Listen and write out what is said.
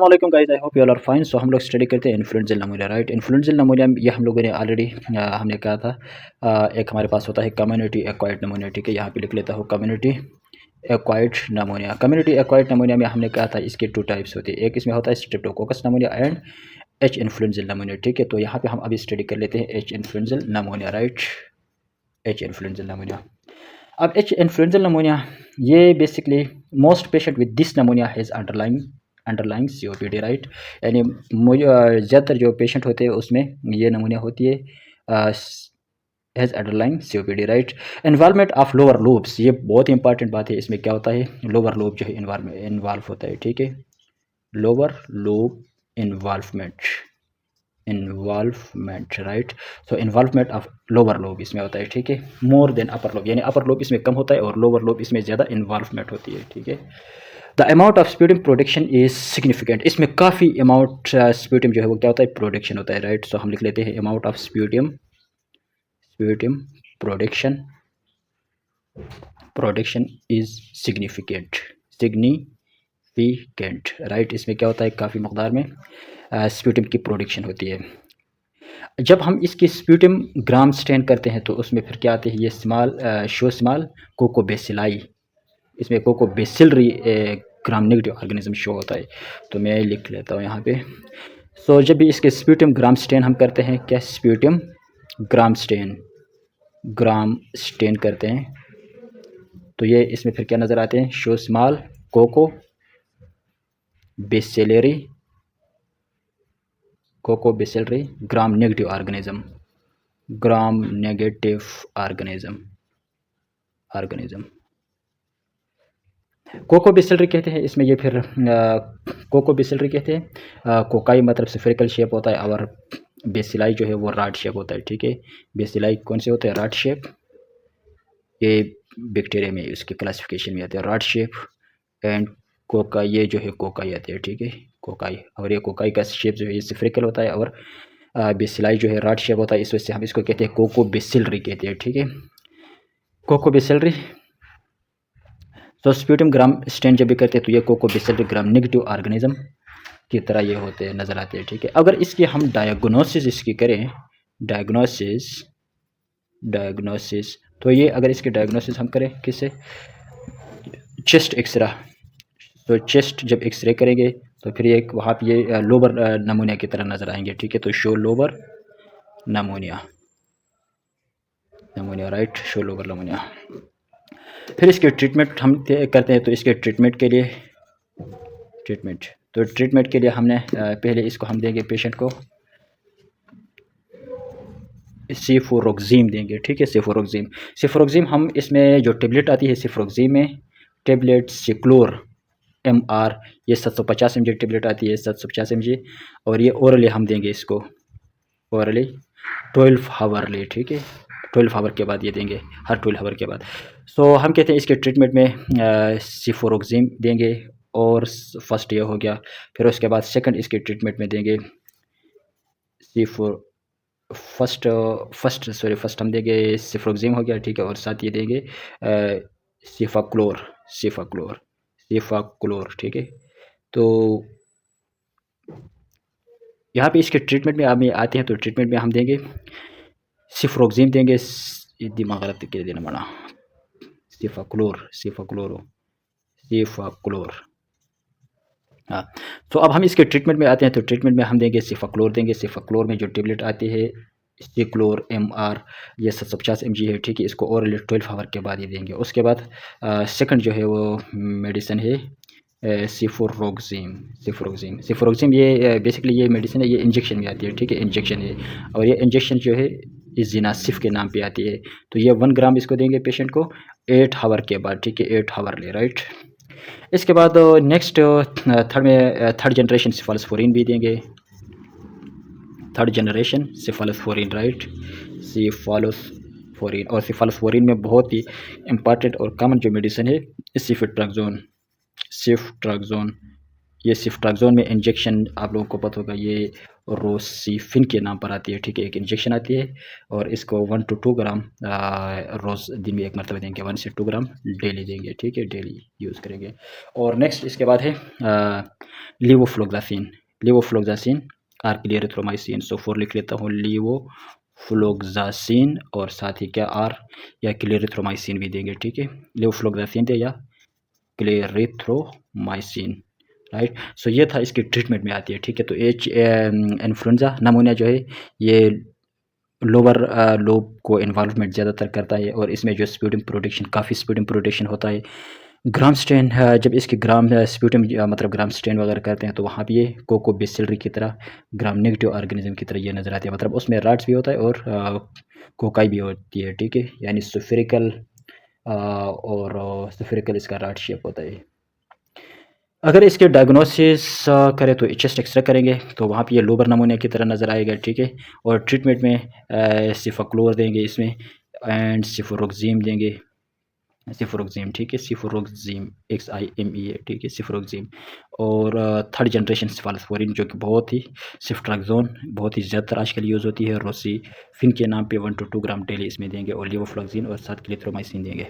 अस्सलाम वालेकुम guys, I hope you all are fine. So हम लोग स्टडी करते हैं इन्फ्लुएंजल नमूनिया, राइट। इन्फ्लुएंजल नमूनिया ये हम लोगों ने ऑलरेडी हमने कहा था। एक हमारे पास होता है कम्युनिटी एक्वायर्ड नमूनिया, ठीक है। यहाँ पे लिख लेता हूँ कम्युनिटी एक्वायर्ड नमूनिया। कम्युनिटी एक्वायर्ड नमूनिया में हमने कहा था इसके टू टाइप्स होती है। एक इसमें होता है streptococcus pneumonia and H influenzae pneumonia, ठीक है। तो यहाँ पे हम अभी स्टडी कर लेते हैं H influenzae pneumonia, right. H influenzae pneumonia. अब एच इन्फ्लुएंजल नमूनिया ये basically most patient with this pneumonia has underlying COPD, right. यानी ज़्यादातर जो पेशेंट होते हैं उसमें ये नमूनिया होती है has underlying COPD, right. Involvement of lower lobes, ये बहुत ही इंपॉर्टेंट बात है। इसमें क्या होता है, लोअर लोब जो है इन्वॉल्व होता है, ठीक है। Lower lobe involvement, right. So involvement of lower lobe इसमें होता है, ठीक है। मोर देन अपर लोब, यानी अपर लोब इसमें कम होता है और लोअर लोब इसमें ज़्यादा इन्वॉल्वमेंट होती है, ठीक है। The amount of sputum production is significant, इसमें काफ़ी अमाउंट स्प्यूटम जो है वो क्या होता है, प्रोडक्शन होता है, राइट। सो हम लिख लेते हैं amount of sputum production is significant, right. इसमें क्या होता है, काफ़ी मकदार में स्प्यूटम की प्रोडक्शन होती है। जब हम इसकी स्प्यूटम ग्राम स्टेन करते हैं तो उसमें फिर क्या आते हैं, ये स्मॉल कोकोबेसिलाई, इसमें कोकोबेसिलरी ग्राम नेगेटिव ऑर्गेनिज्म शो होता है। तो मैं लिख लेता हूँ यहाँ पे। सो जब भी इसके स्प्यूटम ग्राम स्टेन हम करते हैं, क्या स्प्यूटम ग्राम स्टेन करते हैं, तो ये इसमें फिर क्या नज़र आते हैं, show small coccobacillary gram negative organism coccobacillary कहते हैं। इसमें ये फिर कोकोबेसिलरी कहते हैं। कोकाई मतलब स्फेरिकल शेप होता है और बेसिलाई जो है वो रॉड शेप होता है, ठीक है। बेसिलाई कौन से होते हैं, रॉड शेप। ये बैक्टीरिया में उसकी क्लासिफिकेशन में आते हैं, रॉड शेप। एंड कोका, ये जो है कोकाई आते हैं, ठीक है, कोकाई। और ये कोकाई का शेप जो है ये स्फेरिकल होता है और बेसिलाई जो है रॉड शेप होता है। इस वजह से हम इसको कहते हैं कोकोबेसिलरी कहते हैं, ठीक है, कोकोबेसिलरी। तो स्प्यूटम ग्राम स्टेन जब भी करते हैं तो ये कोकोबेसिलरी ग्राम नेगेटिव ऑर्गेनिज्म की तरह ये होते हैं, नज़र आते हैं, ठीक है। अगर इसकी हम डायग्नोसिस इसकी करें, डायग्नोसिस, तो ये अगर इसकी डायग्नोसिस हम करें किससे, चेस्ट एक्सरा। तो चेस्ट जब एक्सरे करेंगे तो फिर ये वहाँ पे ये लोबर नमूनिया की तरह नज़र आएंगे, ठीक है। तो show lobar pneumonia, right, show lobar pneumonia. फिर इसके ट्रीटमेंट हम करते हैं। तो इसके ट्रीटमेंट के लिए हमने पहले इसको हम देंगे पेशेंट को सेफोरोक्सीम देंगे, ठीक है। सेफोरोक्सीम हम इसमें जो टेबलेट आती है सेफोरोक्सीम में, टेबलेट सिक्लोर MR, ये 750 mg टेबलेट आती है, 750 mg। और ये ओरली हम देंगे इसको, ओरली 12 आवर, ठीक है, 12 आवर के बाद ये देंगे, हर 12 आवर के बाद। सो हम कहते हैं इसके ट्रीटमेंट में सेफोरोक्सीम देंगे, और फर्स्ट ये हो गया। फिर उसके बाद सेकंड इसके ट्रीटमेंट में देंगे फर्स्ट हम देंगे सेफोरोक्सीम हो गया, ठीक है, और साथ ये देंगे सेफाक्लोर, ठीक है। तो यहाँ पे इसके ट्रीटमेंट में हम आते हैं। तो ट्रीटमेंट में हम देंगे सेफोरोक्सीम देंगे, दिमाग गलत के देना पड़ा, सेफाक्लोर, हाँ। तो अब हम इसके ट्रीटमेंट में आते हैं। तो ट्रीटमेंट में हम देंगे सेफाक्लोर देंगे। सेफाक्लोर में जो टेबलेट आती है सिक्लोर MR, ये 750 mg है, ठीक है। इसको ओरली 12 आवर के बाद ये देंगे। उसके बाद सेकंड जो है वो मेडिसिन है सेफोरोक्सीम। ये बेसिकली ये मेडिसिन है, ये इंजेक्शन में आती है, ठीक है, इंजेक्शन है। और ये इंजेक्शन जो है जिनासिफ के नाम पे आती है। तो ये 1 ग्राम इसको देंगे पेशेंट को 8 आवर के बाद, ठीक है, 8 आवर राइट। इसके बाद नेक्स्ट थर्ड जनरेशन सेफालोस्पोरिन भी देंगे, third generation cephalosporin, right, cephalosporin. और सेफालोस्पोरिन में बहुत ही इंपॉर्टेंट और कॉमन जो मेडिसिन है सिफ्ट्रैक्सोन, ये सिफ्ट्रैक्सोन में इंजेक्शन आप लोगों को पता होगा, ये रोसिफिन के नाम पर आती है, ठीक है। एक इंजेक्शन आती है और इसको 1 to 2 ग्राम रोज़ दिन में 1 मरतबा देंगे, 1 से 2 ग्राम डेली देंगे, ठीक है, डेली यूज़ करेंगे। और नेक्स्ट इसके बाद है लीवोफ्लोक्सासिन। लीवोफ्लोक्सासिन आर क्लेरिथ्रोमाइसिन। सो 4 लिख लेता हूँ, लीवोफ्लोक्सासिन और साथ ही क्या आर या क्लेरिथ्रोमाइसिन भी देंगे, ठीक है। लीवोफ्लोक्सासिन दे या क्लेरिथ्रोमाइसिन, राइट। सो ये था इसकी ट्रीटमेंट में आती है, ठीक है। तो इन्फ्लुएंजा नमूनिया जो है ये लोअर लोब को इन्वॉल्वमेंट ज़्यादातर करता है और इसमें जो स्प्यूटम प्रोटेक्शन काफ़ी स्प्यूटम प्रोटेक्शन होता है। ग्राम स्टेन जब इसकी ग्राम स्प्यूटम मतलब ग्राम स्टेन वगैरह करते हैं तो वहाँ भी ये कोकोबैसिलरी की तरह ग्राम नेगेटिव ऑर्गेनिज्म की तरह ये नज़र आती है, मतलब उसमें राट्स भी होता है और कोकाई भी होती है, ठीक है। यानी स्फेरिकल और स्फेरिकल इसका राट शेप होता है। अगर इसके डायग्नोसिस करें तो चेस्ट एक्सरे करेंगे तो वहाँ पे ये लोबर नमूने की तरह नज़र आएगा, ठीक है। और ट्रीटमेंट में सिफाक्लोर देंगे इसमें एंड सिफोरोक्सीम देंगे, सिफोरोक्सीम, ठीक है, सिफोरोक्सीम XIME, ठीक है, सिफोरोक्सीम। और थर्ड जनरेशन सिफालोस्पोरिन जो कि बहुत ही सिफ्ट्रैक्सोन बहुत ही ज़्यादातर आजकल यूज़ होती है, रोसिफिन के नाम पे 1 to 2 ग्राम डेली इसमें देंगे और लेवोफ्लॉक्सीन और साथ क्लिथ्रोमाइसिन देंगे।